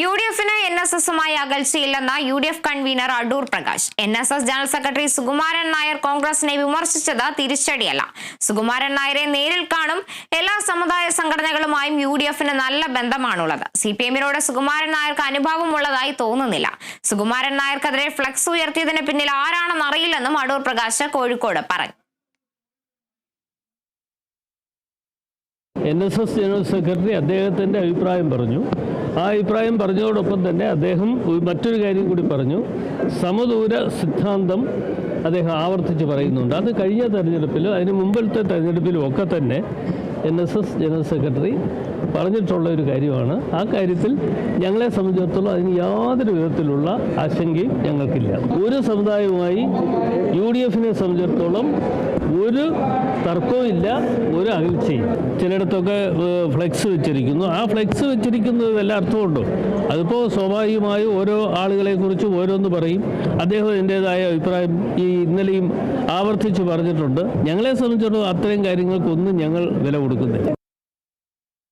UDF-ന് NSS-ഉമായി അകൽച്ചയില്ലെന്ന UDF convener Adoor Prakash. NSS general secretary Sukumaran Nair കോൺഗ്രസിനെ വിമർശിച്ചത് തിരിച്ചടിയല്ല. സുകുമാരൻ നായരെ നേരിൽ കാണും. എല്ലാ സമുദായ സംഘടനകളുമായും UDF-ന് നല്ല ബന്ധമാണുള്ളത്. CPM-നോട് സുകുമാരൻ നായർക്ക് അനുഭവമുള്ളതായി തോന്നുന്നില്ല. സുകുമാരൻ നായർക്കെതിരെ ഫ്ലക്സ് ഉയർത്തിയതിന് പിന്നിൽ ആരാണെന്ന് അറിയില്ലെന്നും അടൂർ പ്രകാശ് കോഴിക്കോട് പറഞ്ഞു. NSS ജനറൽ സെക്രട്ടറി അദ്ദേഹത്തിൻ്റെ അഭിപ്രായം പറഞ്ഞു. ആ അഭിപ്രായം പറഞ്ഞതോടൊപ്പം തന്നെ അദ്ദേഹം മറ്റൊരു കാര്യം കൂടി പറഞ്ഞു. സമദൂര സിദ്ധാന്തം അദ്ദേഹം ആവർത്തിച്ച് പറയുന്നുണ്ട്. അത് കഴിഞ്ഞ തെരഞ്ഞെടുപ്പിലും അതിന് മുമ്പിലത്തെ തെരഞ്ഞെടുപ്പിലും ഒക്കെ തന്നെ NSS ജനറൽ സെക്രട്ടറി പറഞ്ഞിട്ടുള്ള ഒരു കാര്യമാണ്. ആ കാര്യത്തിൽ ഞങ്ങളെ സംബന്ധിച്ചിടത്തോളം അതിന് യാതൊരു വിധത്തിലുള്ള ആശങ്കയും ഞങ്ങൾക്കില്ല. ഒരു സമുദായവുമായി UDF-നെ സംബന്ധിച്ചിടത്തോളം ഒരു തർക്കവും ഇല്ല, ഒരു അകൽച്ചയും. ചിലയിടത്തൊക്കെ ഫ്ലെക്സ് വെച്ചിരിക്കുന്നു. ആ ഫ്ലെക്സ് വെച്ചിരിക്കുന്നത് വല്ല അർത്ഥമുണ്ടോ? അതിപ്പോൾ സ്വാഭാവികമായും ഓരോ ആളുകളെക്കുറിച്ച് ഓരോന്ന് പറയും. അദ്ദേഹം അതിൻ്റേതായ അഭിപ്രായം ഇന്നലെയും ആവർത്തിച്ച് പറഞ്ഞിട്ടുണ്ട്. ഞങ്ങളെ സംബന്ധിച്ചിടത്തോളം അത്തരം കാര്യങ്ങൾക്കൊന്നും ഞങ്ങൾ വില കൊടുക്കുന്നില്ല.